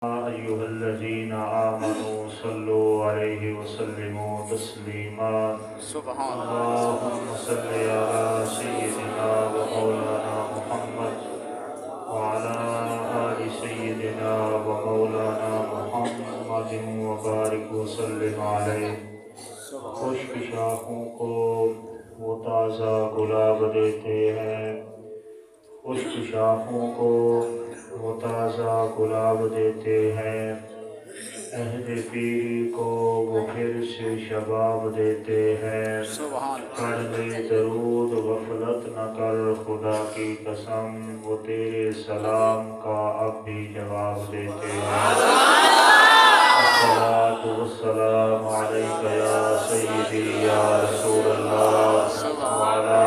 أيها الذين آمنوا صلوا عليه وسلموا تسليما اللهم صل على سيدنا ومولانا محمد وعلى آل سيدنا ومولانا محمد وبارك وسلم عليه۔ خشک شاخوں کو وہ تازہ گلاب دیتے ہیں، خشک شاخوں کو وہ تازہ گلاب دیتے ہیں، عہد پیری کو وہ پھر سے شباب دیتے ہیں۔ پڑھ لے درود غفلت نہ کر، خدا کی قسم وہ تیرے سلام کا اب بھی جواب دیتے ہیں۔ الصلاة والسلام علیک یا سیدی یا رسول اللہ وعلی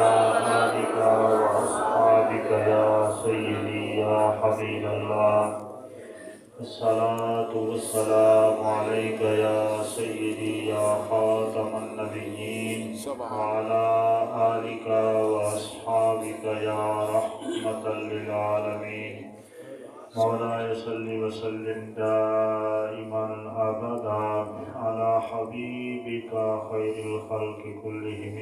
آلک واصحابک یا سیدی یا حبیب اللہ۔ الصلاة والسلام علیک یا سیدی یا خاتم النبیین وعلی آلک واصحابک یا رحمۃ للعالمین۔ مولاي صل وسلم دائما ابدا على حبيبك خير الخلق كلهم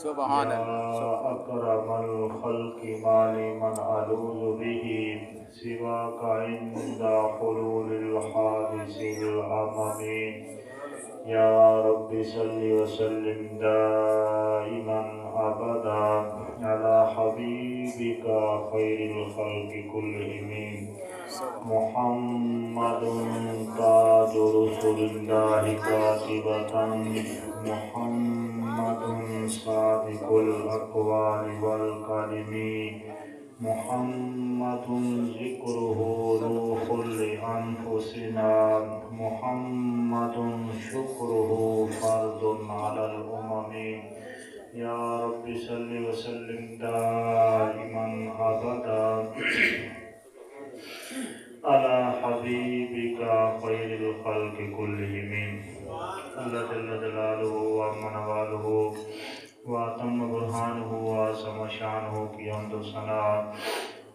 يا اكرم الخلق ما لي من الوذ به سواك عند حلول الحادث الامم۔ يا رب صل وسلم دائما ابدا على حبيبك خير الخلق كلهم محمد تاج رسل الله كاتبة، محمد صادق الأقوال والكلم، محمد ذكره روح لأنفسنا، محمد شكره فرض على الأمم۔ يا رب صل وسلم دائما أبدا على حبيبك خير الخلق كلهم۔ اللہ جل جلالہ وعظم نوالہ واتم برہانہ وعظم شانہ کی حمد و ثنا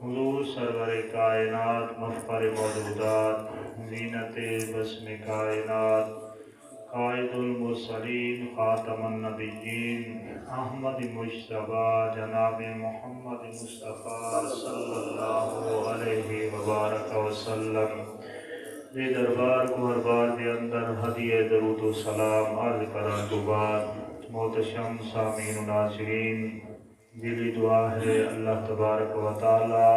حضور سرور کائنات مفخر موجودات زینت بسم کائنات قائد المرسلین خاتم النبیین احمد مجتبی جناب محمد مصطفیٰ صلی اللہ علیہ وبارک وسلم دے دربار کو ہر بار دے اندر ہدیہ درود و سلام عرض کرن تو بعد محتشم سامعین و ناظرین دلی دعا ہے اللہ تبارک و تعالی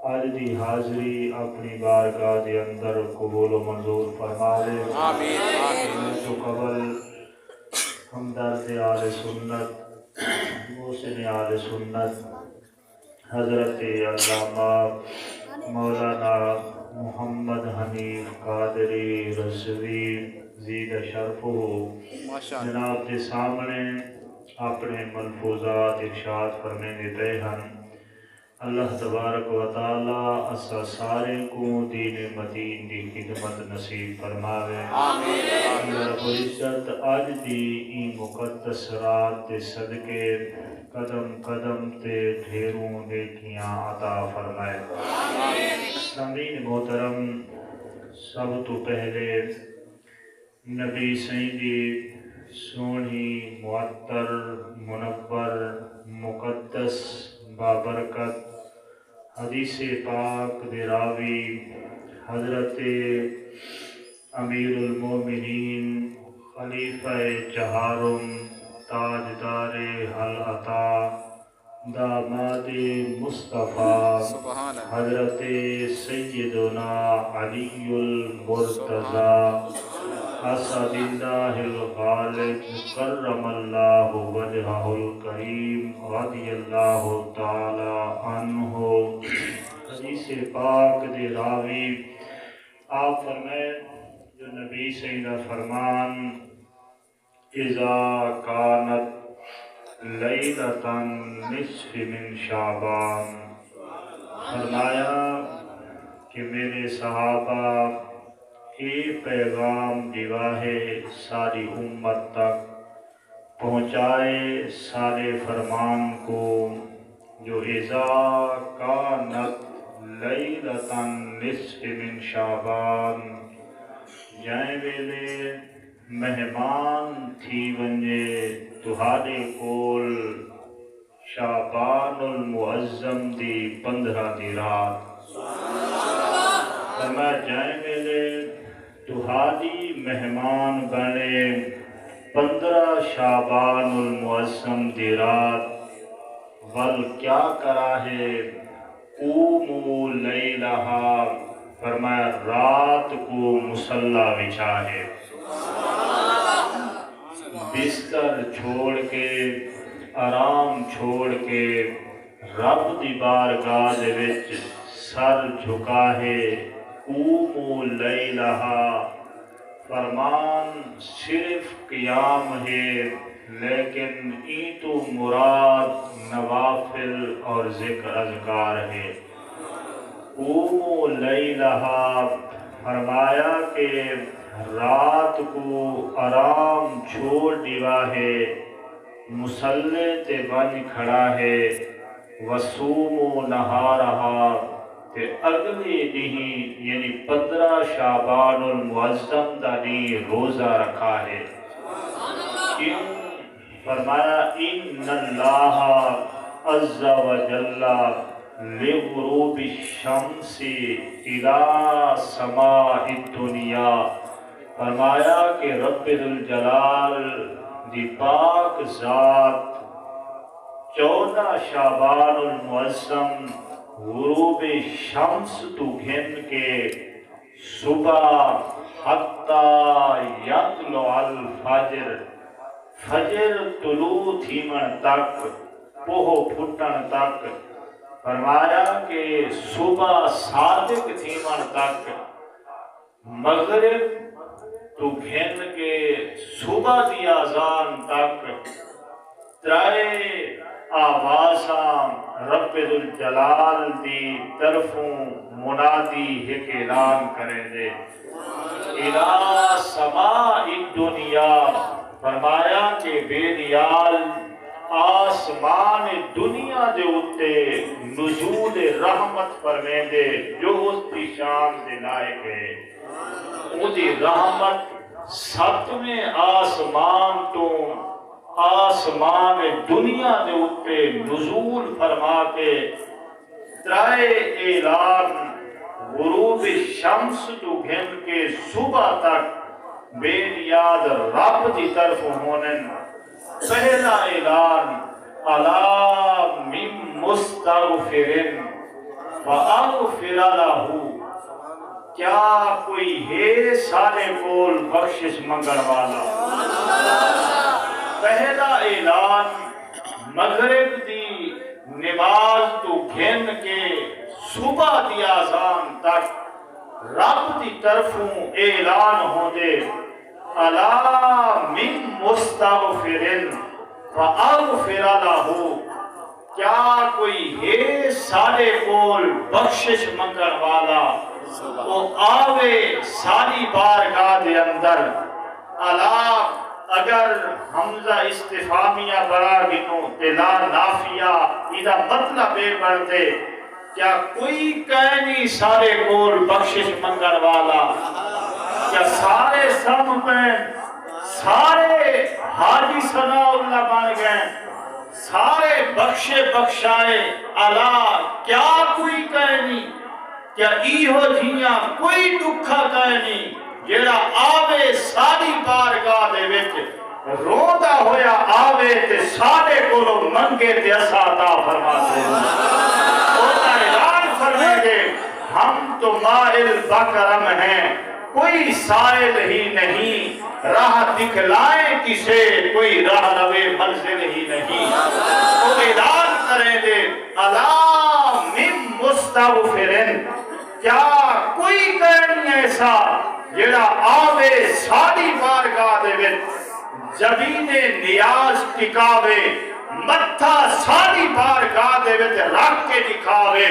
آج دی حاضری اپنی بارگاہ دے اندر قبول و منظور فرمائے۔ آمین۔ تو قبل ہمدرد آل سنت محسن آل سنت حضرت علامہ مولانا محمد حنیف قادری رضوی زید شرفہ جناب کے سامنے اپنے ملفوظات ارشاد فرمے دیتے ہیں۔ اللہ تبارک و تعالی اسا سارے کو دین مدین دی خدمت نصیب فرماوے۔ اللہ رب العزت آج دی این مقدس رات دے صدقے قدم قدم تے ڈھیروں نیکیاں عطا فرمائے۔ سامعین محترم، سب تو پہلے نبی سیدی سونی معطر منور مقدس بابرکت حدیث پاک دے راوی حضرت امیر المومنین خلیفہ چہارم تاجدار العطا داماد مصطفیٰ حضرت سیدنا علی المرتضی اسد اللہ الغالب کرم اللہ وجہہ الکریم رضی اللہ تعالی عنہ۔ حدیث پاک دے راوی آپ فرمائے جو نبی سیدہ فرمان اذا کانت لیلۃ نصف من شعبان، فرمایا کہ میرے صحابہ یہ پیغام دیواہے ساری امت تک پہنچائے سارے فرمان کو جو اذا کانت لیلتن نصف من شعبان جائیں ویلے مہمان تھی ونجے تہاڈے کول شعبان المعظم دی 15 دی رات فرمایا جائیں ویلے تہاڈی مہمان بنے 15 شعبان المعظم دی رات ول کیا کرا ہے قوموا لیلہا فرمایا رات کو مصلی بچھا ہے بستر چھوڑ کے آرام چھوڑ کے رب دی بارگاہ دے وچ سر جھکا ہے قوموا لیلہا فرمان صرف قیام ہے لیکن ای تو مراد نوافل اور ذکر اذکار ہے قوموا لیلہا فرمایا کہ رات کو آرام چھوڑ دیوا ہے مصلی تے بن کھڑا ہے وصوموا نہارہا تے اگلے دن یعنی 15 شعبان المعظم دا دن روزہ رکھا ہے فرمایا ان اللہ عز و جل لغروب الشمس الى سماء الدنیا فرمایا کہ رب ذوالجلال دی پاک ذات 14 شعبان المعظم غروب شمس تو گھن کے صبح حتی یطلع الفجر فجر طلوع تھیمن تک پوہ پھٹن تک فرمایا کہ صبح صادق تھیمن تک مغرب تو گھن کے صبح دی آزان تک ترائے آوازاں رب ذوالجلال دی طرفوں منادی ایک اعلان کریں دے الہ سماء الدنیا فرمایا کہ بے نیال آسمان دنیا دے اتے نزول رحمت فرمیں دے جو اس کی شان دے لائق ہے وہ دی رحمت 7ویں آسمان تو آسمان دنیا دے اتے نزول فرما کے ترائے اعلان غروب شمس تو گھن کے صبح تک بے نیاد رب دی طرف ہونن پہلا اعلان الا من مستغفر فاغفر لہ کیا کوئی ہے سارے کول بخشش منگن والا پہلا اعلان مغرب دی نماز تو گھن کے صبح دی آزان تک رب دی طرفوں اعلان ہو دے الا من مستغفر فاغفر لہ کیا کوئی ہے سارے کول بخشش منگن والا وہ آوے ساری بارگاہ دے اندر الا اگر حمزہ استفہامیہ بڑا گنو لا نافیہ ادا مطلب اے بڑھتے کیا کوئی کہنی سارے کول بخشش منگن والا کیا سارے سم پہ سارے حاجی ثناء اللہ بن گئے سارے بخشے بخشائے اللہ کیا کوئی کہنی کیا ایہو جھیاں کوئی دکھا کہنی جیڑا آوے ساری بارگاہ دے وچ رودا ہویا آوے تے سارے کولو منگے تے اسا عطا فرماتے اوہ اعلان فرمائے گے ہم تو مائل بکرم ہیں کوئی سائل ہی نہیں راہ دکھلائیں کسے کوئی راہ روے منزل ہی نہیں وہ اعلان کریں دے الا من مستغفرن کیا کوئی کہیں ایسا جڑا آوے ساری بارگاہ دے وچ جبین نیاز ٹکاوے متھا ساری بارگاہ دے وچ رکھ کے دکھاوے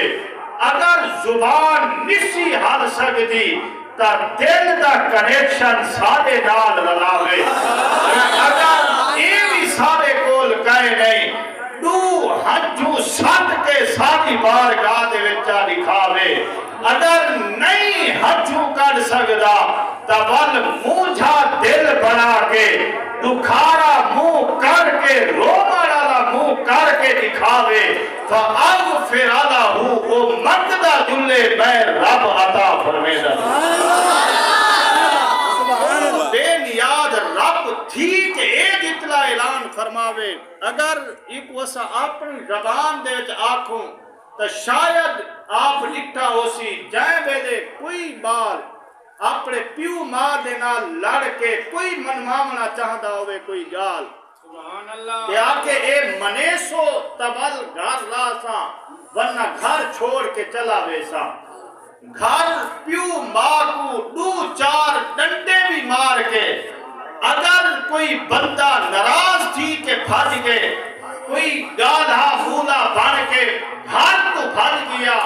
اگر زبان نسی ہل سکتی تا دل دا کنیکشن سارے نال رلاوے اگر یہ بھی سارے کول کہے نہیں تو ہنجو سد کے ساری بارگاہ دے وچا دکھاوے اگر نہیں ہنجو کر سکدا تا ول مونجھا دل بنا کے دکھارا منہ کر کے رومڑ والا منہ کر کے دکھاوے فاغفر لہ او مقدہ جلے میں رب عطا فرمیدا بے نیاد رب تھی کہ ایک اطلاع اعلان فرماوے اگر ایک وسا اپنی زبان دے وچ آکھوں تو شاید آپ لکھا ہو سی جائیں ویلے کوئی بال اپنے پیو ماں دے نال لڑ کے کوئی منواونا چاہدا ہوئے کوئی گال کہ آکے اے منیسو تبل گھر لا سا ورنہ گھر چھوڑ کے چلا ویسا گھر پیو ماں کو دو چار ڈنڈے بھی مار کے اگر کوئی بندہ ناراض تھی کہ بھج گئے کوئی گادھا بھولا بن کے گھر تو بھج گیا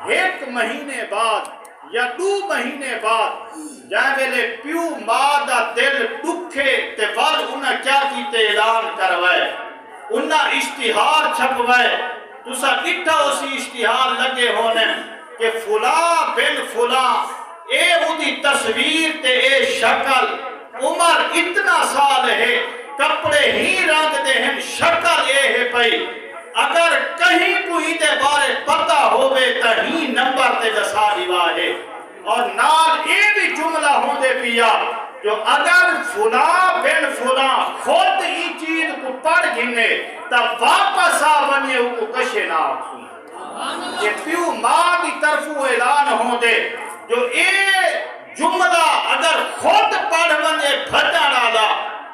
ایک مہینے بعد یا 2 مہینے بعد جائے ویلے پیو ماں دا دل دکھے تے ول انہاں کیا کیتے اعلان کروائے انہاں اشتہار چھپوائے تسا ڈٹھا اسی اشتہار لگے ہونے کہ فلاں بن فلاں اے اودی تصویر تے اے شکل عمر اتنا سال ہے کپڑے ہی رنگ دے ہیں شکل اے ہے پئی اگر کہیں کوئی دے بارے پتہ ہوئے تہی نمبر تے دسا دیوا ہے اور نال اے بھی جملہ ہوں دے پیا جو اگر فلاں بن فلاں خود ہی چیز کو پڑھ گھنے تب واپس آونے کو کشے نہ آکھوں یہ پیو ماں کی طرفوں اعلان ہوں دے جو اے جملہ اگر خود پڑھ ونے بھجا ڈالا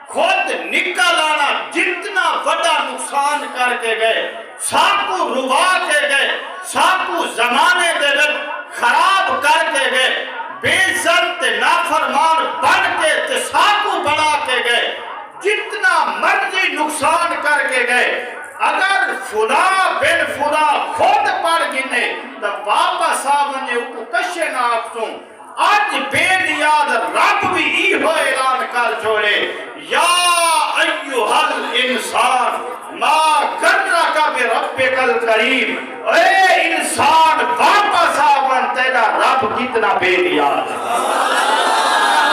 خود نکل آنا جتنا بڑا نقصان کر کے گئے ساکو روا کے گئے ساکو زمانے دے خراب کر کے گئے بے عزت نافرمان بن کے تے ساکو بنا کے گئے جتنا مرضی نقصان کر کے گئے اگر فلاں بن فلاں خود پڑھ گنے تو واپس آونے کو کشے نہ آکھتوں آج بے نیاد رب بھی ایہو اعلان کر چھوڑے یا ایوہ الانسان ما غرک بربک الکریم اے انسان واپس آون تیرا رب کتنا بے نیاد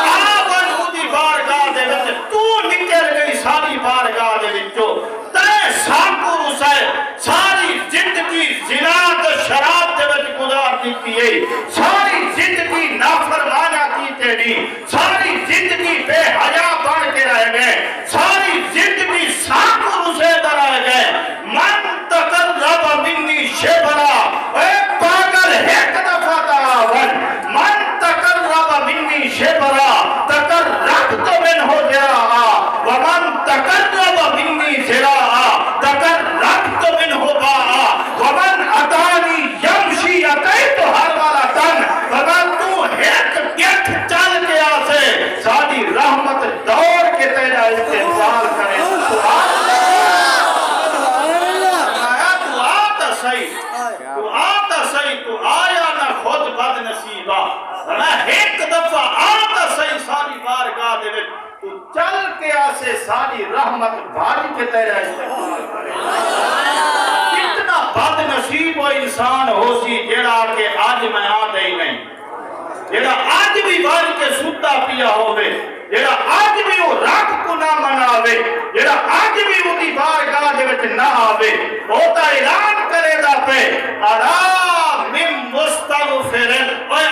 آون اودی بارگاہ دے وچ تو نکل گئی ساری بارگاہ دے وچوں تے ساکو رسائے ساری زندگی زنا تے شراب دے وچ گزار دیتی ہے ساری زندگی نافرمانہ کیتے نہیں ساری زندگی بے حیا بن کے رہ گئے ساری زندگی ساکو رسے در رہ گئے من تقرب منی شبرا اے پاگل ایک دفعہ دراون من تقرب منی شبرا تقربت منہ ذراعا ومن تقرب منی ذراعا تقربت منہ باعا ومن اتانی یمشی اتیت ہر والا تن اگر تو ایک گٹھ چل کے آسے ساری رحمت دوڑ کے تیرا استقبال کرے تو آتا صحیح تو آیا نہ خود بد نصیبہ ایک دفعہ آتا صحیح ساری بارگاہ دے تو چل کے آسے ساری رحمت بھاری کے تیرا استقبال کرے کتنا بد نصیب و انسان ہو سی جیڑا کہ آج میں آتے ہی نہیں جیڑا آج بھی بار کے سوتا پیا ہوئے جیڑا آج بھی وہ رات کو نہ مناوے جیڑا آج بھی وہ دی بارگاہ دے وچ نہ آوے ہوتا اعلان کرے دا پہ الا من مستغفرن اوے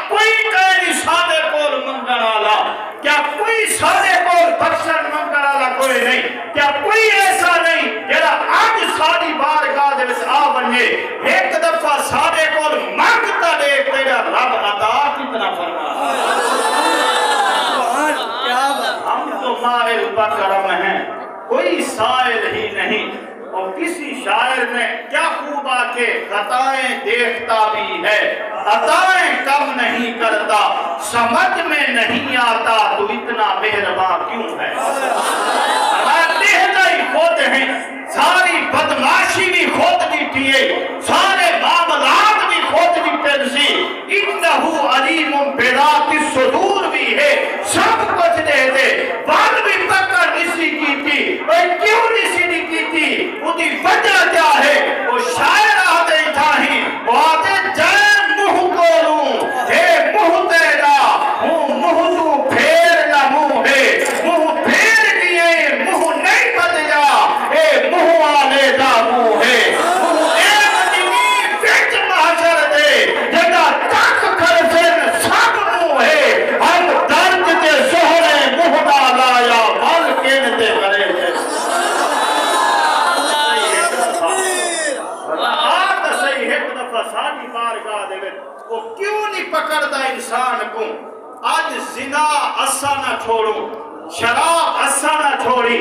کوئی کہیں سادے کول منگن والا کیا کوئی سادے کول بخشن منگن والا کوئی نہیں کیا کوئی ایسا نہیں جیڑا آج ساری بارگاہ دے وچ آ بنے ایک دفعہ سادے کول منگتا دے تیرا رب عطا کتنا فرما ہم تو مائل بکرم ہیں کوئی سائل ہی نہیں اور کسی شاعر نے کیا خوب آکے خطائیں دیکھتا بھی ہے عطائیں کم نہیں کرتا سمجھ میں نہیں آتا تو اتنا مہربان کیوں ہے ہی خود ہیں ساری بدماشی بھی خود بھی کیے سارے معاملات بھی خود بھی پرسی انہو علیم بذات الصدور بھی ہے سب کچھ دے دے بعد بھی پکڑ اسی کی تھی کیوں نہیں سی نہیں کیتی اودی وجہ کیا ہے وہ شاعر آتے تھا ہی وہ آتے جائے منہ کولوں اے منہ تیرا منہ تو پھیر نہ منہ ہے منہ پھیر دیئے منہ نہیں بدلا اے منہ والے دا منہ ہے منہ ایک دنی وچ محشر دے جگہ تک کھرسن سب منہ ہے ہم درد کے سہرے منہ نہ لایا بل کہتے کرے ساری بارگاہ دے وہ کیوں نہیں پکڑدا انسان کو آج زنا اسا نہ چھوڑو شراب اسا نہ چھوڑی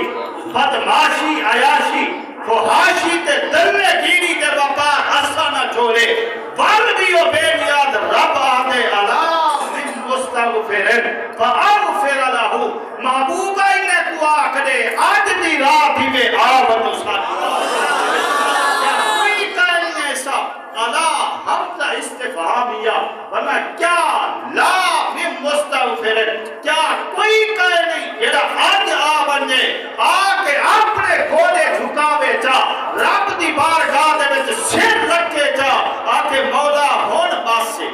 بدماشی عیاشی فحاشی تے دلے گیری تے وپار اسا نہ چھوڑے ول بھی او بے نیاز رب آدے الا من مستغفر فاغفر له محبوبہ نے تو آکھدے آج دی رات ہی میں آون ساتھ اللہ حمزہ استفہامیہ ورنہ کیا لا من مستغفر کیا کوئی کہے نہیں جیڑا آج بنے آکے اپنے گھوڑے جھکاوے جا رب دی بارگاہ دے وچ سر رکھے جا آکے مولا ہون باسے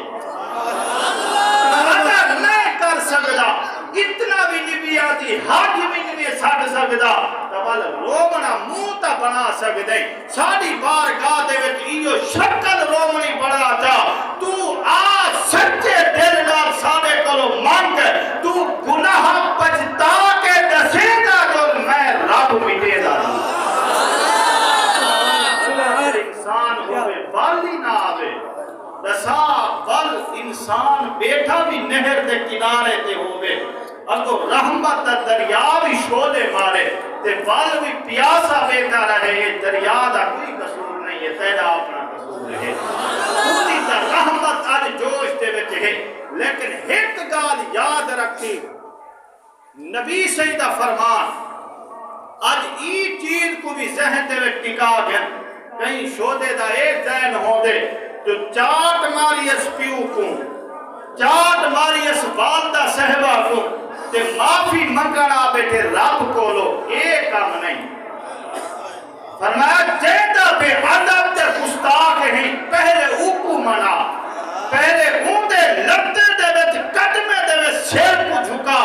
اگر نہیں کر سکتا اتنا بھی نبی آتی حج بھی نہیں سٹ سکتا تبال رومنا موتا بنا سکتے ساڑی بارگاہ دے وچ ایو شکل رومنی بڑا جا تو آج سچے دل نال ساڑے کلو مانگ تو گناہ پچتا کے دسے گا جو میں رب مٹے دا اگر انسان ہوئے بالی نہ آوے دسا بل انسان بیٹھا بھی نہر دے کنارے تے ہوئے اگو رحمت دریا بھی شولے مارے تے بل بھی پیاسا بیٹھا رہے یہ دریا دا کوئی قصور نہیں ہے تیرا اپنا قصور ہے پوری تا رحمت آج جوش دے وچ ہے لیکن ایک گال یاد رکھی نبی سیدہ فرمان آج ای چیز کو بھی ذہن دے وچ ٹکا گیا کہیں شودے دا ایک ذہن ہو دے جو چاٹ ماری اس پیو کو چاٹ ماری اس والدہ صحبہ کو تے معافی منگنا بیٹھے رب کو لو ایک کام نہیں فرمایا جیدہ بے عدب تے گستاخ ہی پہلے اوکو منا پہلے اوندے لبتے دے وچ قدمے دے وچ سیر کو جھکا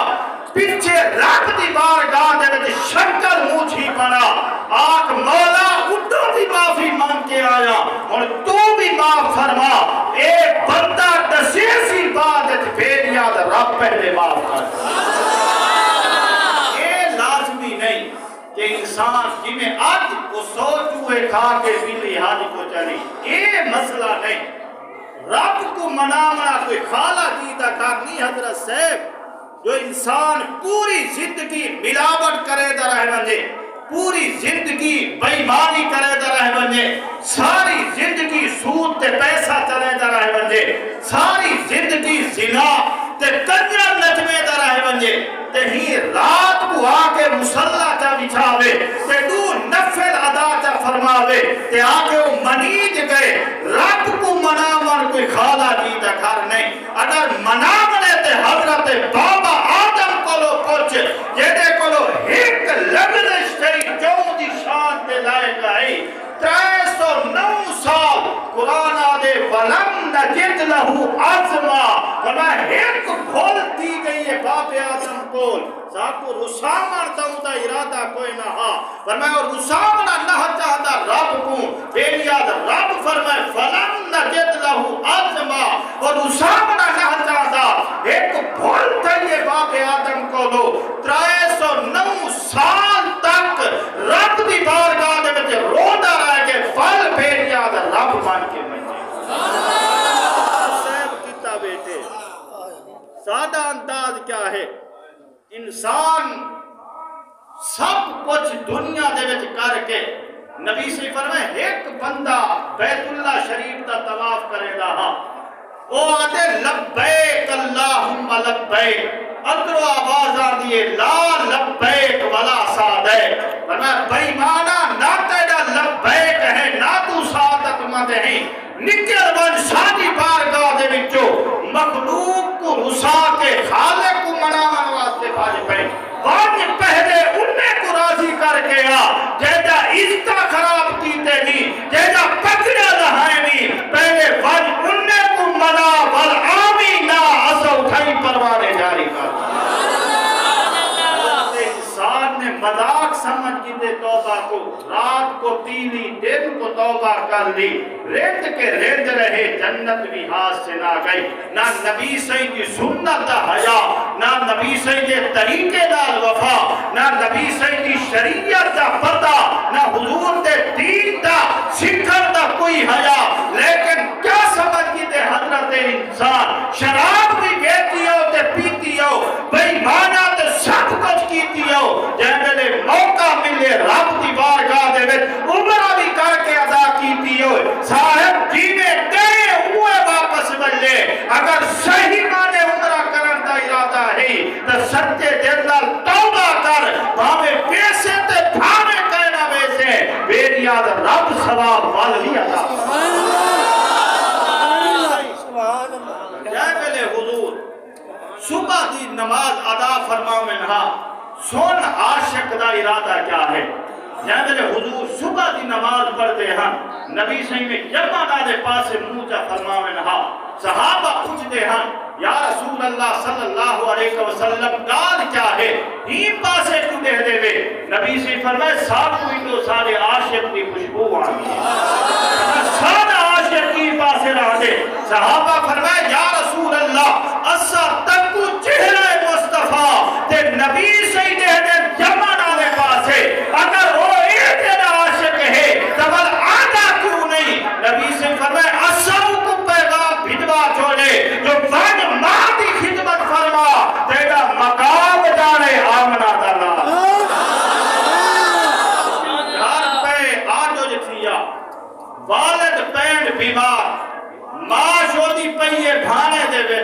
پیچھے رب دی بارگاہ دے وچ شکل موچھی بنا آکھ مولا اٹھو دی معافی مانگ کے آیا اور تو بھی معاف فرما اے بندہ دسیسی بات بھیڑیا دا رب پہلے معاف کر اے لازمی نہیں کہ انسان جنہیں آج وہ سوچ ہوئے کھا کے بلی حاج کو چلی اے مسئلہ نہیں رب کو منامنا کوئی خالہ کیتا کرنی حضرت صاحب جو انسان پوری زندگی ملاوٹ کرے دا رہ بنجے پوری زندگی بیمانی کرے دا رہ بنجے ساری زندگی سود تے پیسہ چلے دا رہ بنجے ساری زندگی زنا تے کنجر نچمے دا رہ بنجے تے ہی رات کو آکے مسلح چا بچھاوے تے دو نفل ادا چا فرماوے تے آکے وہ منیج گئے رب کو منامن کوئی خالہ کی دا گھر نہیں اگر منامنے تے حضرت بابا آدم کو لو پوچھ جیدے کو لو ایک لگنش تھی جو دی شان تے لائے گئی 309 سال قرآن آدھے وَلَمْ نَجِدْ لَهُ عَزْمًا فرمایا ایک بھول دی گئی ہے باپ آدم کول ساکو رسامن داؤں ارادہ کوئی نہ ہا فرمایا رسامن اللہ چاہتا رب کو بیلیاد رب فرمایا وَلَمْ نَجِدْ لَهُ عَزْمًا اور رسامن اللہ چاہتا ایک بھول دی باپ آدم کولو 309 سال تک رب دی بارگاہ دے وچ رودا رہ کے پھل بیلیاد رب بن کے بنجے صاحب کتا بیٹے سادہ انداز کیا ہے انسان سب کچھ دنیا دے وچ کر کے نبی سے فرمائے ایک بندہ بیت اللہ شریف دا طواف کرے گا وہ آتے لبیک اللہم لبیک اکرو آواز آدھیے لا لبیک ولا سادیک فرمائے بیمانہ نہ تیرا لبیک ہے نہ تو سعادت مند ہے نکل بن شادی بارگاہ دے وچوں مخلوق کو رسا کے خالق کو منامن واسطے بھاج پہ واج پہلے انہیں کو راضی کر کر کے آ جیجا عزتہ خراب کیتے نہیں جیجا پکڑا لہائے نہیں پہلے وج انہیں کو منا والعامی نا اسا اٹھائی پروانے جاری کر انسان نے مذاق سمجھ کیتے توبہ کو رات کو پی لی دن کو توبہ کر لی رند کے رند رہے جنت بھی ہاتھ سے نہ گئی نہ نبی صحیح کی سنت حیا نہ نبی صحیح کے طریقے دار وفا نہ نبی صحیح کی شریعت دا پتہ نہ حضور دے دین دا سکھر دا کوئی حیا لیکن کیا سمجھ کیتے حضرت انسان شراب بھی بیتی ہو تے پیتی ہو بھئی مانا تے سب کچھ کیتی ہو جہنے موقع ملے رب دی بارگاہ دے وچ عمرہ بھی کر کے ادا کیتی ہو صاحب جینے گئے ہوئے واپس ملے اگر صحیح مانے عمرہ کرن دا ارادہ ہے تو سچے دل نال توبہ کر بھاوے پیسے تے بھاوے کہنا ویسے میری یاد رب ثواب والی عطا جہنے حضور صبح دی نماز ادا فرماویں ہاں سن عاشق دا ارادہ کیا ہے جہاں حضور صبح دی نماز پڑھتے ہیں نبی صحیح میں جمع دے پاسے موچا فرماویں ہاں صحابہ پوچھتے ہیں یا رسول اللہ صلی اللہ علیہ وسلم گال کیا ہے ہی پاسے کیوں دے دے وے نبی صحیح فرمائے ساتھ کوئی تو سارے عاشق کی خوشبو آنی ہے سارے عاشق کی پاسے رہ دے صحابہ فرمائے یا رسول اللہ اسا تکو چہرہ مصطفیٰ تے نبی صحیح دے دے جمع دے پاسے اگر وہ ایک عاشق ہے تو آدھا کیوں نہیں نبی صحیح فرمائے اسا کو پیغام بھجوا چھوڑے جو بن ماں دی خدمت فرما تیرا مقام جانے آمنہ دلہ گھر پہ آجو جتھیا والد پینڈ بیمار ماں شودی پہیے بھانے دے وے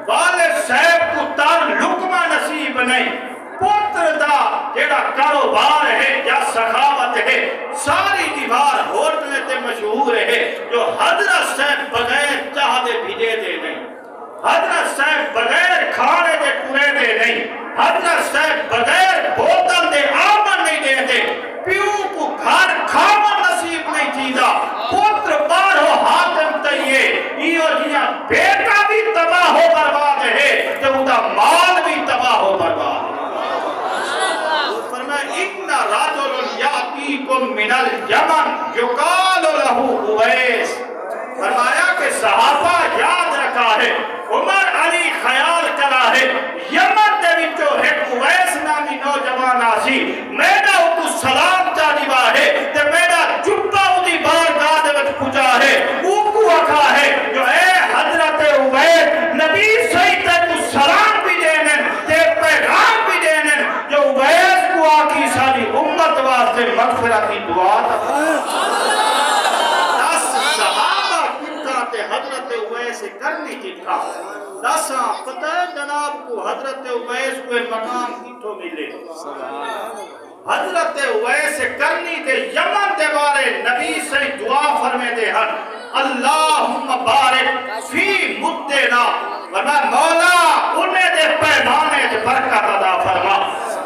والد صاحب کو تر لکمہ نصیب نہیں پتر دا جیڑا کاروبار ہے یا سخاوت ہے ساری دیوار ہوٹلے تے مشہور ہے جو حضرت صاحب بغیر چاہ دے بھیجے دے نہیں حضرت صاحب بغیر کھانے دے پورے دے نہیں حضرت صاحب بغیر بوتل دے آمن نہیں دے دے پیو کو گھر کھاما نصیب نہیں چیزا پتر بارو حاتم تیئے ایو جیاں بیٹا بھی تباہ ہو برباد ہے تو ادا مال بھی تباہ ہو برباد ہے فرمائے اِنَّ رَجُلٌ يَأْتِيكُم مِّنَ الْيَمَنِ يُقَالُ لَهُ اُوَیس فرمایا کہ صحابہ یاد رکھا ہے عمر علی خیال کرا ہے یمن دے وچوں ایک اویس نامی نوجوان آسی میرا اُتو سلام چاہیوا ہے تے میرا جبہ اُتی بارگاہ دے وچ پوچھا ہے اوکو اکھا ہے جو اے حضرت اویس نبی صحیح تے تو سلام بھی دینن تے پیغام بھی دینن جو اویس کو آکی ساری امت واسطے مغفرت کی دعا حضرت اویس کرنی چکا دساں پتہ جناب کو حضرت اویس کو مقام کتھوں ملے حضرت اویس کرنی دے یمن دے بارے نبی سے دعا فرمے دے ہن اللہم بارک فی مدنا ورنہ مولا انہیں دے پیمانے دے برکت عطا فرما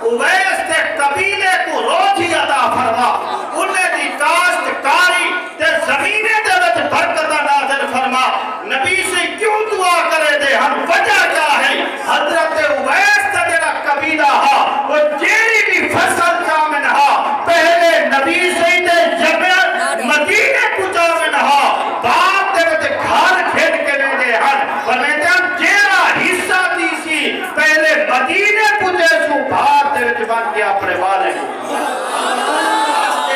اویس دے قبیلے کو روزی عطا فرما انہیں دی کاشت کاری دے زمینے دے وچ برکت نازل فرما نبی سے کیوں دعا کرے دے ہم وجہ کیا ہے حضرت اویس کا جڑا قبیلہ ہا وہ جیڑی بھی فصل جامن ہا پہلے نبی سے دے جمعیت مدینے کو جامن ہا بعد دے وچ گھر کھیڑ کے لے دے ہن فرمیتے ہم جیڑا حصہ دیسی پہلے مدینے کو جیسو بھار دے وچ بن کے اپنے والے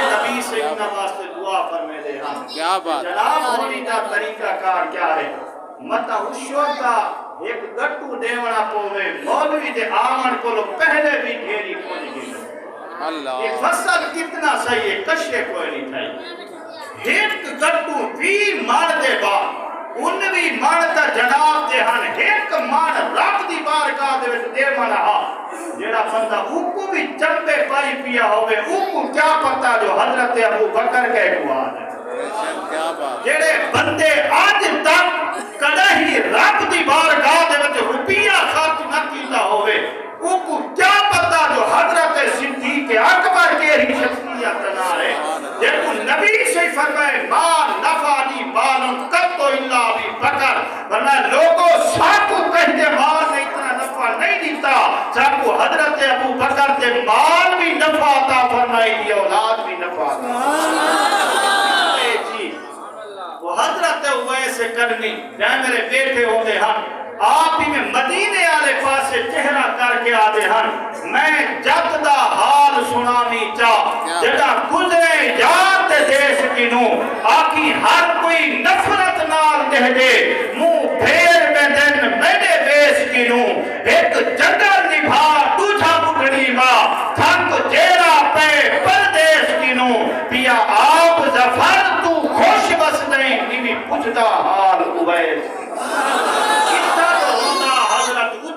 نبی سے انہاں واسطے دعا فرمے دے ہن کیا بات جناب ہونی دا طریقہ کار کیا ہے متا ہوشور دا ایک گٹو دیونا پوے مولوی دے آمن کو لو پہلے بھی گھیری پہنچ گئی اللہ یہ فصل کتنا صحیح ہے کشے کوئی نہیں تھا ایک گٹو بھی مار دے با ان بھی مارتا جناب دے ہن ایک مار رب دی بارگاہ دے وچ دے منا جیڑا بندہ اوکو بھی چمبے پائی پیا ہوئے اوکو کیا پتا جو حضرت ابو بکر کے گواد ہے جیڑے بندے آج تک کدھی رب دی بارگاہ دے وچ روپیہ خرچ نہ کیتا ہوئے اوکو کیا پتا جو حضرت صدیق اکبر کے حضرت ابو بکر دے مال بھی نفع عطا فرمائی دی اولاد بھی نفع وہ حضرت اویس کرنی جہاں میرے بیٹے ہوتے ہیں آپ ہی میں مدینے آلے پاسے چہرہ کر کے آدھے ہیں میں جب دا حال سنانی چاہ جدا گزرے یاد دیش کی نو آکی ہر کوئی نفرت نال دے دے منہ پھیر میں دن میرے بیش کی نو ایک جنگل نبھا دوجھا بکڑی ماں تھنک جیرا پہ پردیش کی نو پیا آپ زفر تو خوش بس نہیں نیوی پوچھتا حال اویس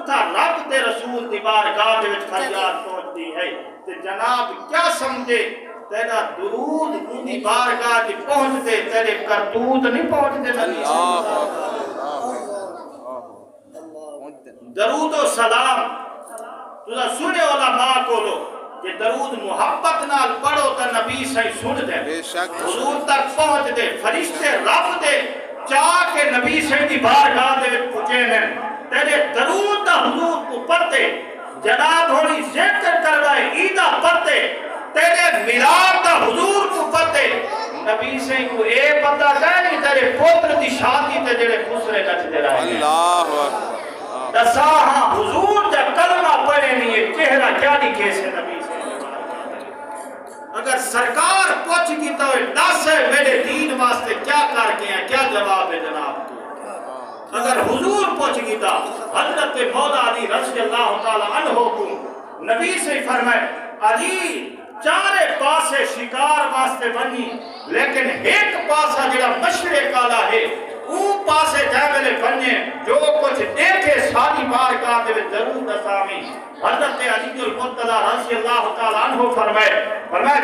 رب دے رسول دی بارگاہ دے وچ فریاد پہنچتی ہے تے جناب کیا سمجھے تیرا درود دی بارگاہ دی پہنچتے تیرے کرتوت نہیں پہنچتے نبی درود و سلام تُسا سنے علماء کو لو کہ درود محبت نال پڑھو تا نبی سے سن دے حضور تک پہنچ دے فرشتے رب دے چاہ کے نبی سے دی بارگاہ دے وچ پہنچے ہیں تیرے درود دا حضور کو پڑھتے جناب ہوئی ذکر کر رہے عیدہ پڑھتے تیرے ملاد دا حضور کو پڑھتے نبی سے کو اے پتہ جائے نہیں تیرے پوتر دی شادی تے جڑے خسرے نچ دے رہے ہیں اللہ دساہاں حضور جا کلمہ پڑھے نہیں ہے چہرہ کیا لکھے سے نبی سے اگر سرکار پوچھ کی تو دس ہے میرے دین واسطے کیا کر کے ہیں کیا جواب ہے جناب اگر حضور پوچھ گی تھا حضرت مولا علی رضی اللہ تعالی عنہ کو نبی سے فرمائے علی چارے پاسے شکار واسطے بنی لیکن ایک پاسا جڑا مشرق والا ہے اون پاسے جاگلے بننے جو کچھ دیکھے ساری بارگاہ دے ضرور دسامی حضرت علی المرتضی رضی اللہ تعالی عنہ فرمائے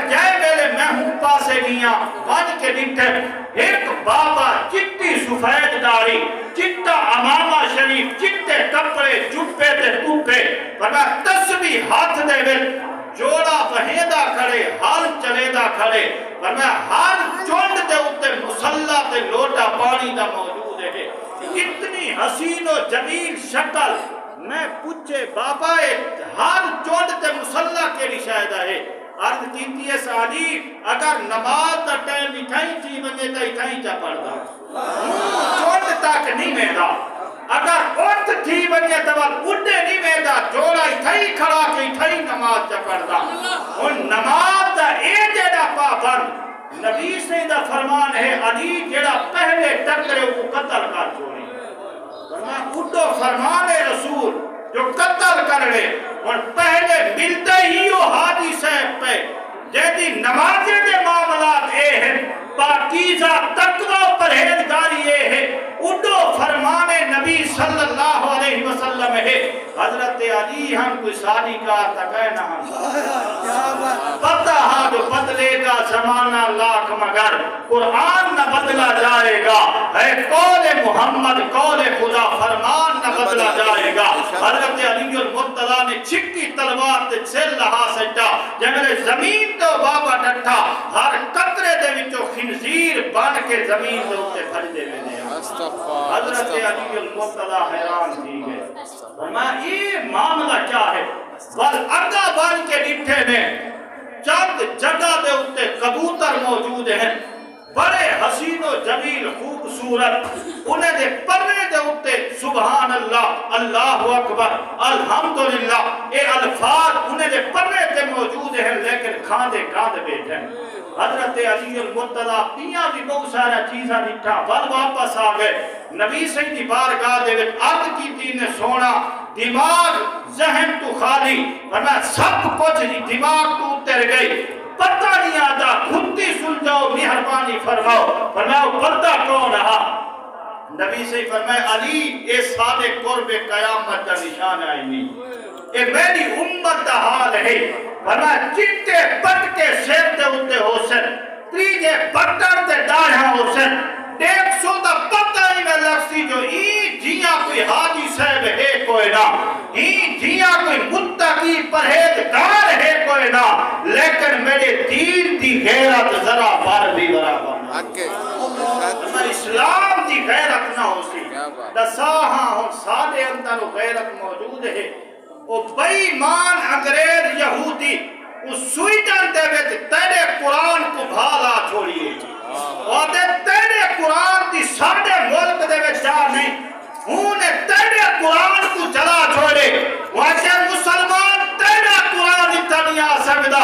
جائے گلے میں ہوں پاسے گیا بن کے ڈٹھے ایک بابا چٹی سفید داڑھی چٹا امامہ شریف چٹے کپڑے چپے تے ٹوپے فرمایا تسبیح ہاتھ دے وچ جوڑا بہیدا کھڑے حال چلیدا کھڑے فرمایا ہر چونڈ دے اوتے مصلی تے لوٹا پانی دا موجود ہے اتنی حسین و جمیل شکل میں پوچھے بابا ہر چونڈ تے مصلی کیڑی شاید ہے عرض کیتی ہے سالی اگر نماز دا ٹائم اٹھائی تھی بنے تا اٹھائی چا پڑھدا چونڈ تک نہیں میدا اگر اٹھ تھی بنے تا اٹھے نہیں میدا جوڑا اٹھائی کھڑا کے اٹھائی نماز چا پڑھدا ان نماز دا اے جڑا پابند نبی سے دا فرمان ہے علی جڑا پہلے ٹکرے وہ قتل کر چھوڑی اٹھو فرمان رسول جو قتل کر لے اور پہلے ملتے ہی وہ حاجی صاحب پہ جیدی نمازی دے معاملات اے ہیں پاکیزہ تقوی پرہیزگاری اے ہے اٹھو فرمان نبی صلی اللہ علیہ وسلم ہے حضرت علی ہم کوئی ساری کار تکے نہ ہم پتہ ہاں جو بدلے گا زمانہ لاکھ مگر قرآن نہ بدلا جائے گا اے قول محمد قول خدا فرمان نہ بدلا جائے گا حضرت علی المرتضی نے چھکی تلوار تے سل رہا سجا جنگل زمین تو بابا ڈٹھا ہر قطرے دے وچوں خنزیر بن کے زمین دے اوپر پھڑ دے میں حضرت علی المرتضی حیران تھی گئے فرمایا یہ معاملہ کیا ہے بل اگا بن کے ڈٹھے نے چند جگہ دے اوپر کبوتر موجود ہیں بڑے حسین و جمیل خوبصورت انہیں دے پرنے دے اوپر سبحان اللہ اللہ اکبر الحمدللہ اے الفاظ انہیں دے پرنے دے موجود ہیں لیکن کھاندے کھاندے بیٹھے ہیں حضرت علی المرتضی پیاں بھی بہت سارا چیزاں دکھا بل واپس آ گئے نبی سے دی بارگاہ دے وچ عرض کیتی نے سونا دماغ ذہن تو خالی ورنہ سب کچھ دماغ تو اتر گئی پتہ نہیں آتا خودی سلجھاؤ مہربانی فرماؤ فرماؤ پتہ کون رہا نبی سے فرمایا علی اے سارے قرب قیامت کا نشان آئی نہیں اے میری امت دا حال ہے فرمایا چٹے پٹ کے سیر دے ہوتے ہو سن تریجے بٹر دے داڑھا ہو سن 150 دا پتہ ہی میں لگسی جو جیاں کوئی حاجی صاحب ہے کوئی نہ جیاں کوئی متقی پرہیزگار ہے کوئی نہ لیکن میرے دین دی غیرت ذرا بار بھی برابر اسلام دی غیرت نہ ہو سی دساہاں ہم سادے اندر غیرت موجود ہے او بے ایمان انگریز یہودی اس سویڈن دے وچ تیرے قرآن کو بھالا چھوڑیے اور تیرے قرآن دی ساڈے ملک دے وچ جا نہیں انہیں تیرے قرآن کو جلا چھوڑے ویسے مسلمان تیرے قرآن دی تنیا سکدا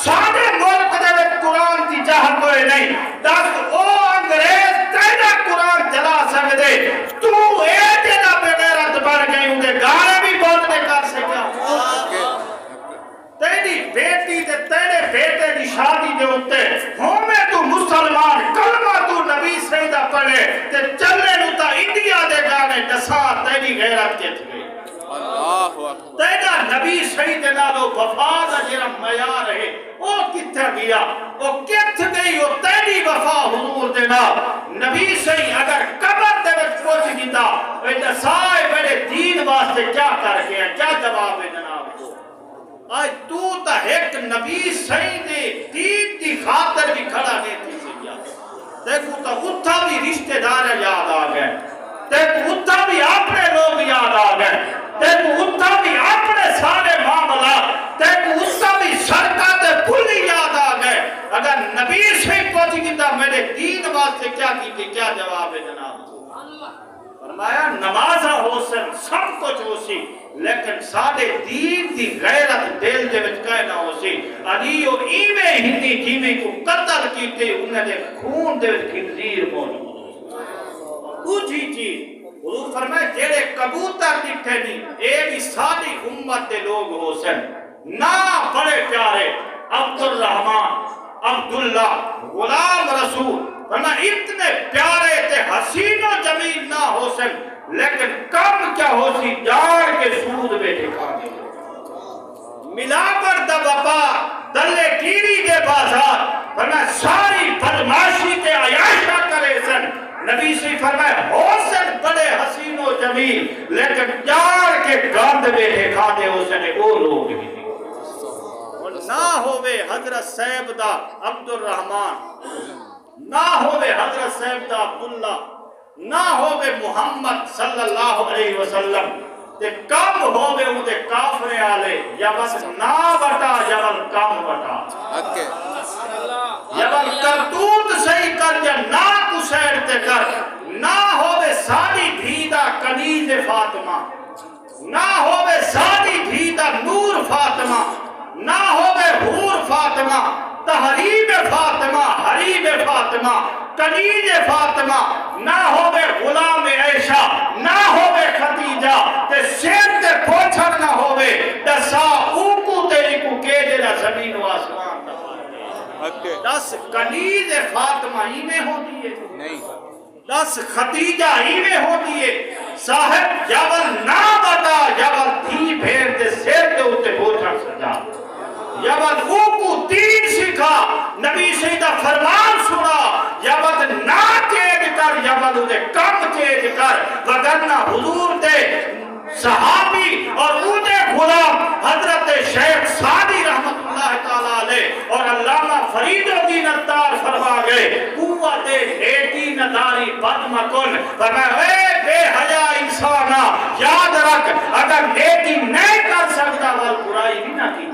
ساڈے ملک دے وچ قرآن دی جہل کوئی نہیں دس او انگریز تیرے قرآن جلا سکدے تو اے جڑا بے غیرت بن گئی انہیں گانے بھی بہت نہیں کر سکیا تیری بیٹی تے تیرے بیٹے دی شادی دے ہوتے ہمیں تو مسلمان کلمہ تو نبی سیدہ پڑھے تے چلے نو تا انڈیا دے گانے دسا تیری غیرت کے تھے تیرا نبی سیدہ نالو وفا دا جرا معیار ہے او کتھا گیا او کت گئی او تیری وفا حضور دے نا نبی سیدہ اگر قبر دے وچ پہنچ گیتا اے دسائے بڑے دین واسطے کیا کر گیا کیا جواب ہے جناب کو آج تو تا ایک نبی سیدے دین دی خاطر بھی کھڑا نہیں تھی سکیا دیکھو تا اتھا بھی رشتہ دار یاد آ گئے دیکھو اتھا بھی اپنے لوگ یاد آ گئے دیکھو اتھا بھی اپنے سارے معاملات دیکھو اتھا بھی سرکات پھلی یاد آ گئے اگر نبی سے پہنچ گیا میرے دین واسطے کیا کی کیا جواب ہے جناب فرمایا نمازہ ہو سن سب کچھ ہو سی لیکن سادے دین دی غیرت دل دے وچ کہے نہ ہو سی علی و ایویں ہندی جیویں کو قتل کیتے انہیں دے خون دے وچ خنزیر موجود اوجھی چیز حضور فرمائے جیڑے کبوتر دکھے نہیں اے بھی ساری امت دے لوگ ہو سن نہ بڑے پیارے عبدالرحمن عبداللہ غلام رسول فرمائے اتنے پیارے تے حسین و جمیل نہ ہو سن لیکن کم کیا ہو سی جار کے سود بیٹھے کھانے ملا پر دبا دلے گیری کے بازار فرمائے ساری بدماشی کے عیاشہ کرے سن نبی سے فرمائے ہو سن بڑے حسین و جمیل لیکن جار کے گاند بیٹھے کھانے ہو سنے وہ لوگ بھی نہ ہوئے حضرت سیبدہ عبدالرحمن نہ ہوئے حضرت سیبدہ عبداللہ نہ ہوئے محمد صلی اللہ علیہ وسلم تے کم ہوئے انہیں کافرے آلے یا بس نہ بٹا جبل کم بٹا جبل کرتوت صحیح کر یا نہ کسیر تے کر نہ ہوئے ساری بھیدہ کنیز فاطمہ نہ ہوئے ساری بھیدہ نور فاطمہ نہ ہوئے حور فاطمہ تحریب فاطمہ حریب فاطمہ کنیز فاطمہ نہ ہوئے غلام عائشہ نہ ہوئے خدیجہ تے سیر تے پوچھر نہ ہوئے دسا اوکو تیری کو کیجے نہ زمین و آسمان دس کنیز فاطمہ ہی میں ہوتی ہے نہیں دس خدیجہ ہی میں ہوتی ہے صاحب جبل نہ بتا جبل تھی بھیر دے سیر دے ہوتے پوچھر سجا جبل اوکو دین سکھا نبی سیدہ فرمان سنا جبل نہ چیج کر جبل انہیں کم چیج کر وگرنہ حضور دے صحابی اور انہیں غلام حضرت شیخ سعدی رحمت اللہ تعالیٰ علیہ اور علامہ فرید الدین اتار فرما گئے قوت نیکی نداری بد مکن فرمائے اے بے حیا انسانا یاد رکھ اگر نیکی نہیں کر سکتا وہ برائی بھی نہ کی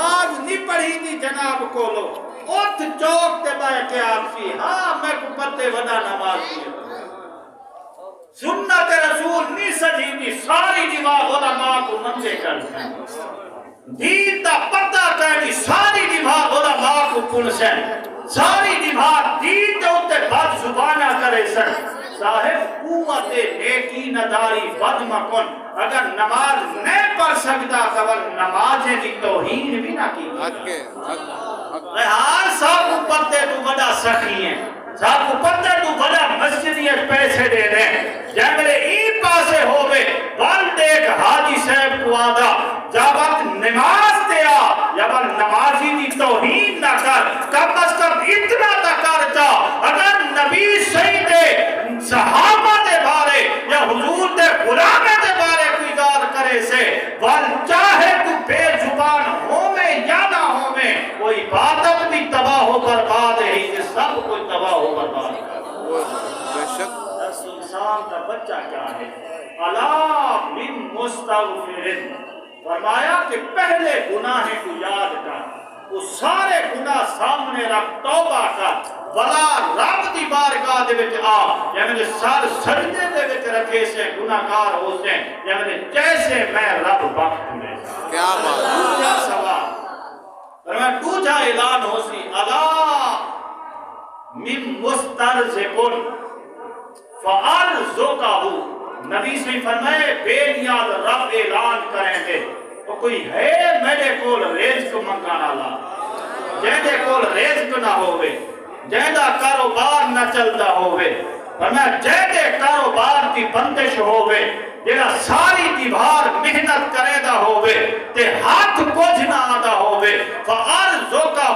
نماز نہیں پڑھی تھی جناب کو لو اٹھ چوک تے بیٹھ کے آپ سی ہاں میں کو پتے ودا نماز دی سنت رسول نہیں سجی تھی ساری دیوار علماء کو منجے کر دین دا پتہ کہنی ساری دیوار علماء کو کن سن ساری دیوار دین دے ہوتے بات زبانہ کرے سن صاحب قوت نیکی نداری بد مکن اگر نماز نہیں پڑھ سکتا اگر نمازیں دی توہین بھی نہ کی ہاں سب کو پتے تو بڑا سخی ہیں سب کو پتے تو بڑا مسجدیت پیسے دے دیں جنگلے این پاسے ہوئے بل دیکھ حاجی صاحب کو آدھا جب نماز دیا جب نمازی دی توہین نہ کر کم از کم اتنا تکر جا اگر نبی صحیح دے صحابہ دے بارے یا حضور دے غلام دے بارے کوئی گال کرے سے بل چاہے تو بے زبان ہوئے یا نہ ہوئے وہ عبادت بھی تباہ ہو برباد ہے یہ سب کوئی تباہ ہو برباد ہے انسان کا بچہ کیا ہے علا من مستغفر، فرمایا کہ پہلے گناہ کو یاد کر، وہ سارے گناہ سامنے رکھ، توبہ کر، بلا رب دی بارگاہ دے وچ آ، یعنی سر سجدے دے وچ رکھے سے گناہگار ہو سے، یعنی جیسے میں رب بخش میں۔ کیا بات ہے۔ دوسرا سوال، فرمایا دوسرا اعلان ہو سی، الا من مسترزقن فارزقہ، نبی سے فرمائے بے نیاز رب اعلان کریں گے تو کوئی ہے میرے کول رزق منگانا لا، جہدے کول رزق نہ ہوئے، جہدا کاروبار نہ چلتا ہوئے، فرمایا جہدے کاروبار کی بندش ہوئے، جہاں ساری دیوار محنت کرے دا ہوئے تے ہاتھ کچھ نہ آدھا ہوئے، فارزقہ،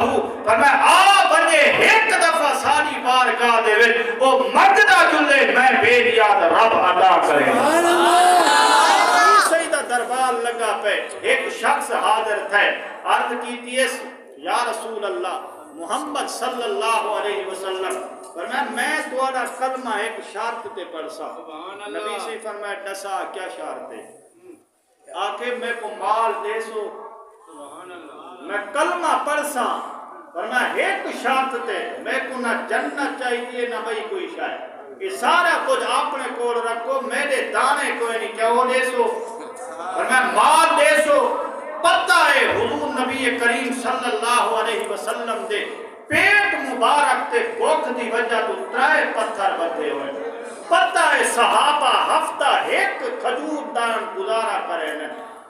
فرمایا آ بنے ایک دفعہ ساری بارگاہ دے وچ وہ مددہ جلے میں بے نیاز رب ادا کرے۔ سیدہ دربار لگا پہ ایک شخص حاضر تھے، عرض کیتی ہے یا رسول اللہ محمد صلی اللہ علیہ وسلم، فرمایا میں تمہارا کلمہ ایک شرط تے پڑھسا، نبی سے فرمایا ڈسا کیا شرط ہے؟ آکے میں کو مال دے سو، میں کلمہ پڑھسا، فرمایا ایک شرط تے میں کو نہ جنت چاہیے نہ بھئی کوئی شاید، یہ سارا کچھ اپنے کول رکھو، میرے دانے کوئی نہیں، کیا وہ دے سو؟ فرمایا مال دے سو، پتہ ہے حضور نبی کریم صلی اللہ علیہ وسلم دے پیٹ مبارک تے بھوک دی وجہ تو 3 پتھر بدھے ہوئے، پتہ ہے صحابہ ہفتہ ایک کھجور دان گزارا کرے نے،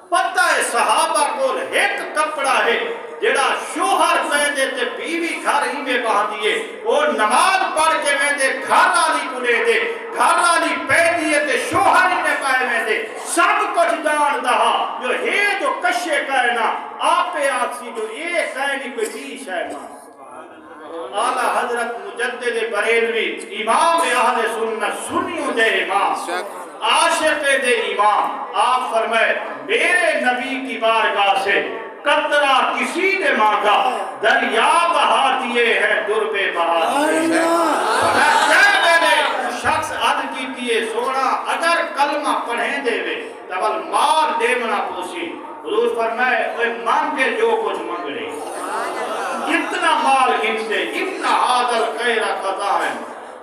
پتہ ہے صحابہ کو ایک کپڑا ہے جڑا شوہر پہنے تے بیوی گھر ہی میں باندھ دیے، وہ نماز پڑھ کے میں دے گھر والی کو لے دے، گھر والی پہ دیے تے شوہر ہی میں پائے میں دے، سب کچھ جان دہا جو ہے جو کشے کہنا آپے آکسی جو ایک کہنی کوئی بیش ہے ماں۔ اعلیٰ حضرت مجدد بریلوی امام اہل سنت سنیوں دے امام عاشق دے امام، آپ فرمائے میرے نبی کی بارگاہ سے قطرہ کسی نے مانگا، دریا بہا دیے ہیں در پہ بہا دیے ہیں۔ میں نے شخص عد کی دیئے سونا اگر کلمہ پڑھیں دے وے تبل مار دے منا پوسی، حضور فرمائے اوہ مانگے جو کچھ مانگ رہے، اتنا مال گنتے اتنا حاضر خیر خطا ہے،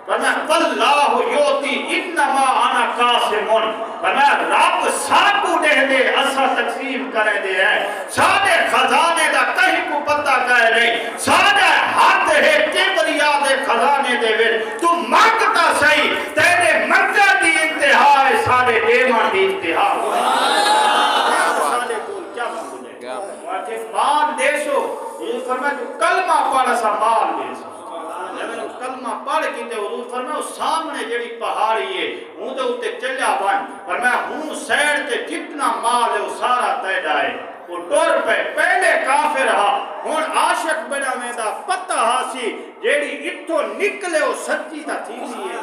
فرمایا واللہ یوتی انما انا قاسمون، فرمایا رب ساکو دے دے اسا تقسیم کرے دے ہے، سارے خزانے دا کہیں کو پتہ کہے نہیں، سارے ہاتھ ہے کبریا دے خزانے دے وے، تو مانگتا صحیح تیرے منگا دی انتہا ہے سارے دیمان دی انتہا ہے۔ سارے کو کیا مانگنے مال دے سو، حضور فرمایا جو کلمہ پڑھا سا مال دے سو، جب کلمہ پڑھ کی تے حضور فرمایا سامنے جڑی پہاڑی ہے ہوں دے اتے چلیا بن، فرمایا ہوں سیڑ تے جتنا مال ہے وہ سارا تیڑا ہے، وہ ٹور پہ پہلے کافر رہا ہون عاشق بنا میں دا پتہ ہاسی جیڑی اتھو نکلے وہ سچی دا تھی لیے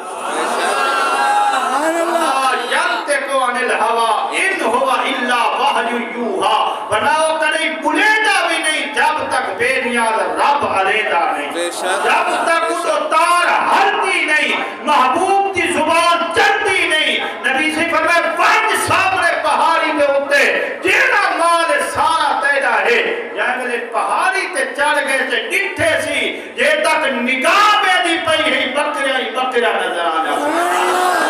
یلتقو عن الہوا ان ہوا الا وحی یوہا، بناؤ کریں بلیدہ بھی نہیں جب تک بے نیاز رب علیدہ نہیں، جب تک تو تار ہلتی نہیں، محبوب کی زبان چلتی نہیں، نبی سے فرمائے پنج سامنے پہاڑی دے ہوتے جینا مال سارا تیرا ہے، یا میرے پہاڑی تے چڑھ گئے تے ڈٹھے سی یہ تک نگاہ میں دی پئی ہے بکریاں ہی بکریاں نظر آنا،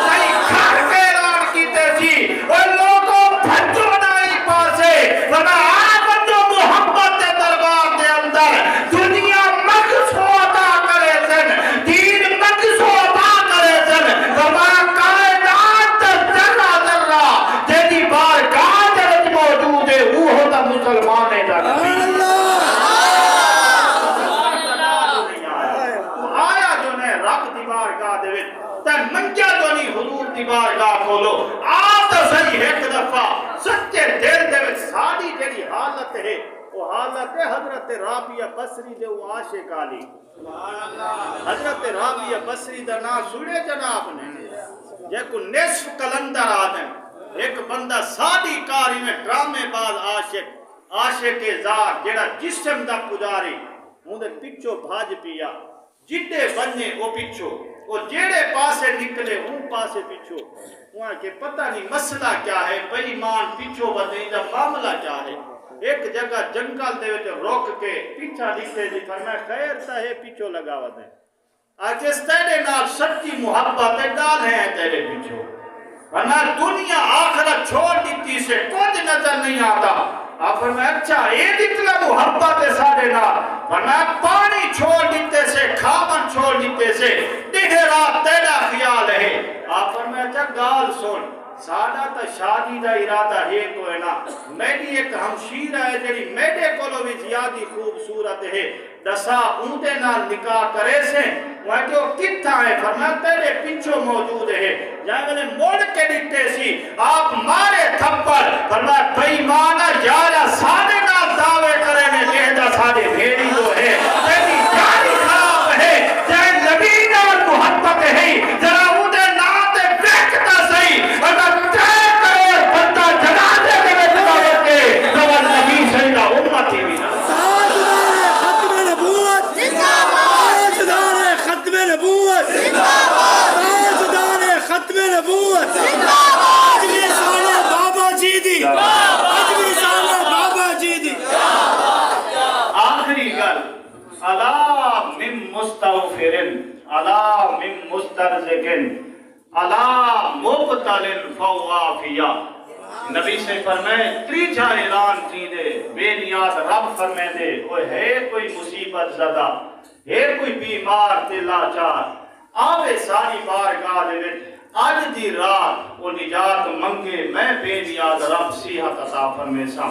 کئی گھر کے اعلان کیتے سی اور لوگوں بھجو نائی پاسے ورنہ آمدو محمد دے دربار دے اندر دنیا مقصو عطا کرے سن، دین مقصو عطا کرے سن، فرمایا کائنات ذرہ ذرہ جیدی بار کاجرت موجود ہے وہ ہوتا مسلمانے دا نبی آیا جو نے رب دی بارگاہ دے وچ تے منجا جو نہیں حضور دی بارگاہ کھولو آپ تو صحیح ایک دفعہ سچے دل دے وچ ساری جڑی حالت ہے وہ حالت ہے حضرت رابعہ بصری دے وہ عاشق علی، حضرت رابعہ بصری دا نام سنے جناب نے، یہ کو نصف کلندر آدم ایک بندہ سادی کاری میں ڈرامے باز عاشق ذات جڑا جسم دا پجاری ہوں دے پچھو بھاج پیا جڈے بننے وہ پچھو وہ جیڑے پاسے نکلے ہوں پاسے پیچھو وہاں کے پتہ نہیں مسئلہ کیا ہے، بے ایمان پیچھو بدیں دا معاملہ کیا ہے۔ ایک جگہ جنگل دے وچ روک کے پیچھا نکلے دی فرمایا خیر تا ہے پیچھو لگاوا دے آج اس تیرے نال سچی محبت گال ہے تیرے پیچھو، ورنہ دنیا آخرت چھوڑ دیتی سے کچھ نظر نہیں آتا۔ آپ فرمایا اچھا اے نکلا محبت ہے سارے نال، ورنہ پانی چھوڑ دیتے سے کھابن چھوڑ دیتے سے دہرا تیرا خیال ہے۔ آپ فرمایا اچھا گال سن سادہ تا شادی دا ارادہ ہے کوئی نا، میری ایک ہمشیر ہے جڑی میرے کولو بھی زیادی خوبصورت ہے، دسا اونتے نال نکاح کرے سے وہ جو کتھا ہے فرمایا تیرے پیچھو موجود ہے۔ جہاں میں نے موڑ کے دیکھتے سی آپ مارے تھپڑ فرمایا بے ایمانہ یارا سادے نال دعوے کرے میں لہدہ سادے بھیڑی جو ہے تیری جانی خراب ہے، جائے نبی نال محبت ہے ذرا اونتے ناتے بیکتا صحیح اگر چاہے کرے بندہ جنازے کے میں دعوت کے نوال نبی سیدہ امتی بھی ختم نبوت تاجدار ختم نبوت تاجدار ختم نبوت اجلی سالہ بابا جی دی اجلی سالہ بابا جی دی۔ آخری گل الا من مستغفرن الا من مسترزقن الا مبتل فوافیا۔ نبی سے فرمائے تریجا اعلان کی دے بے نیاز رب فرمائے دے کوئی ہے کوئی مصیبت زدہ ہے کوئی بیمار تے لاچار آوے ساری بارگاہ دے وچ آج دی رات وہ نجات منگے میں بے نیاز رب صحت عطا فرمے سا،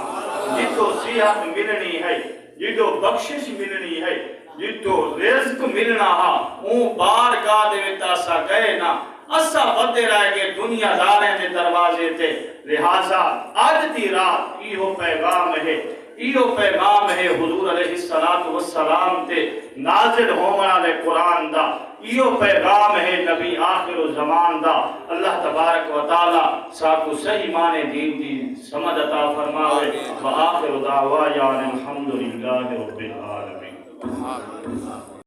جتو صحت ملنی ہے جتو بخشش ملنی ہے جتو رزق ملنا ہا اون بارگاہ دے وچ اسا گئے نا اسا بدے رہ گئے دنیا داریں دے دروازے تے۔ لہذا آج دی رات ایہو پیغام ہے حضور علیہ السلام تے نازل ہونا لے قرآن دا، ایہو پیغام ہے نبی آخر الزمان دا۔ اللہ تبارک و تعالی ساکو صحیح معنی دین دی سمجھ عطا فرماوے۔ وآخر دعوانا الحمدللہ رب العالمین۔